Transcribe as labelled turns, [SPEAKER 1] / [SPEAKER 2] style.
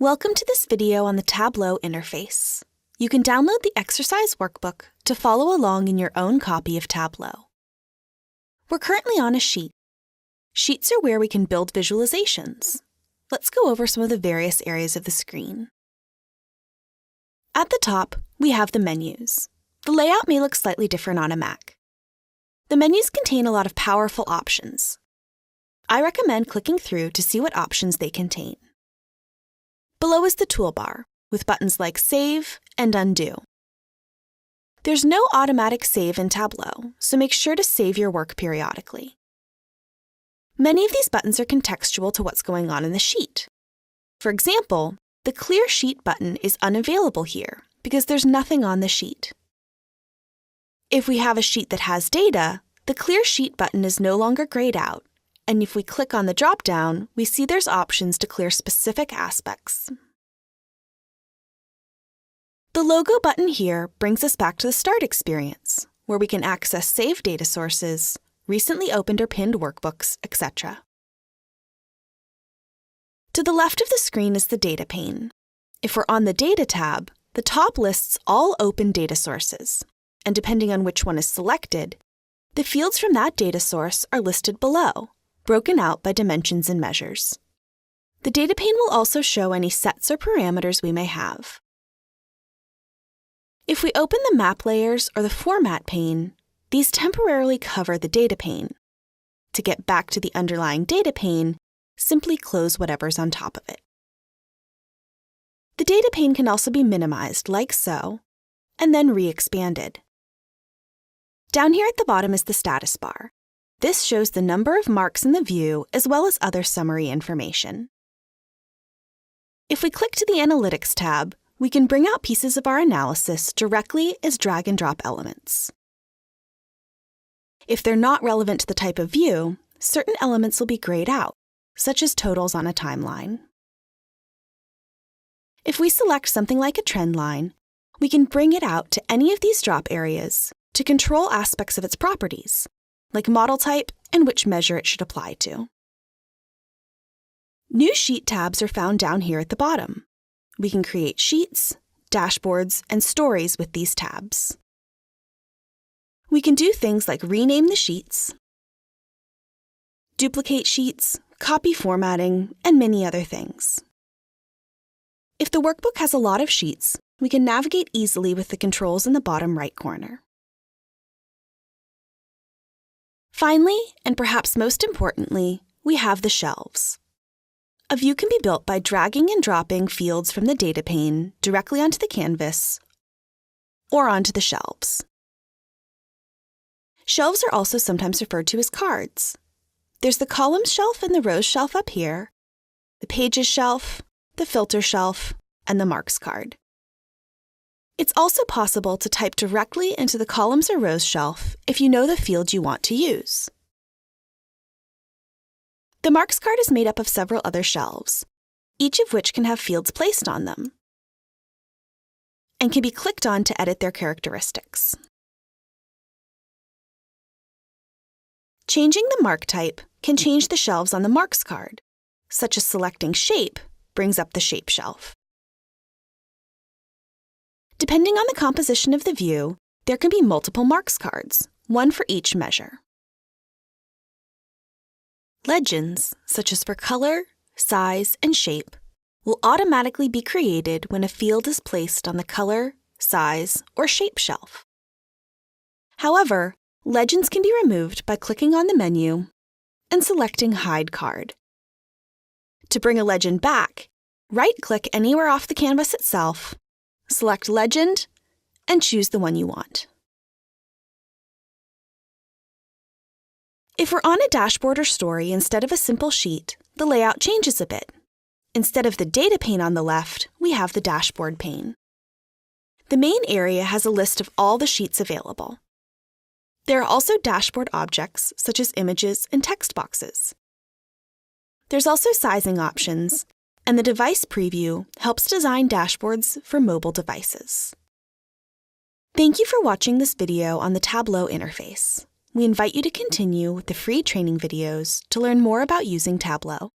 [SPEAKER 1] Welcome to this video on the Tableau interface. You can download the exercise workbook to follow along in your own copy of Tableau. We're currently on a sheet. Sheets are where we can build visualizations. Let's go over some of the various areas of the screen. At the top, we have the menus. The layout may look slightly different on a Mac. The menus contain a lot of powerful options. I recommend clicking through to see what options they contain. Below is the toolbar, with buttons like Save and Undo. There's no automatic save in Tableau, so make sure to save your work periodically. Many of these buttons are contextual to what's going on in the sheet. For example, the Clear Sheet button is unavailable here because there's nothing on the sheet. If we have a sheet that has data, the Clear Sheet button is no longer grayed out, and if we click on the drop-down, we see there's options to clear specific aspects. The logo button here brings us back to the Start experience, where we can access saved data sources, recently opened or pinned workbooks, etc. To the left of the screen is the Data pane. If we're on the Data tab, the top lists all open data sources, and depending on which one is selected, the fields from that data source are listed below, broken out by dimensions and measures. The Data pane will also show any sets or parameters we may have. If we open the Map Layers or the Format pane, these temporarily cover the Data pane. To get back to the underlying Data pane, simply close whatever's on top of it. The Data pane can also be minimized like so, and then re-expanded. Down here at the bottom is the status bar. This shows the number of marks in the view as well as other summary information. If we click to the Analytics tab, we can bring out pieces of our analysis directly as drag and drop elements. If they're not relevant to the type of view, certain elements will be grayed out, such as totals on a timeline. If we select something like a trend line, we can bring it out to any of these drop areas to control aspects of its properties, like model type and which measure it should apply to. New sheet tabs are found down here at the bottom. We can create sheets, dashboards, and stories with these tabs. We can do things like rename the sheets, duplicate sheets, copy formatting, and many other things. If the workbook has a lot of sheets, we can navigate easily with the controls in the bottom right corner. Finally, and perhaps most importantly, we have the shelves. A view can be built by dragging and dropping fields from the Data pane directly onto the canvas or onto the shelves. Shelves are also sometimes referred to as cards. There's the columns shelf and the rows shelf up here, the pages shelf, the filter shelf, and the marks card. It's also possible to type directly into the columns or rows shelf if you know the field you want to use. The marks card is made up of several other shelves, each of which can have fields placed on them, and can be clicked on to edit their characteristics. Changing the mark type can change the shelves on the marks card, such as selecting Shape brings up the Shape shelf. Depending on the composition of the view, there can be multiple marks cards, one for each measure. Legends, such as for color, size, and shape, will automatically be created when a field is placed on the color, size, or shape shelf. However, legends can be removed by clicking on the menu and selecting Hide Card. To bring a legend back, right-click anywhere off the canvas itself, select Legend, and choose the one you want. If we're on a dashboard or story instead of a simple sheet, the layout changes a bit. Instead of the Data pane on the left, we have the Dashboard pane. The main area has a list of all the sheets available. There are also dashboard objects, such as images and text boxes. There's also sizing options, and the device preview helps design dashboards for mobile devices. Thank you for watching this video on the Tableau interface. We invite you to continue with the free training videos to learn more about using Tableau.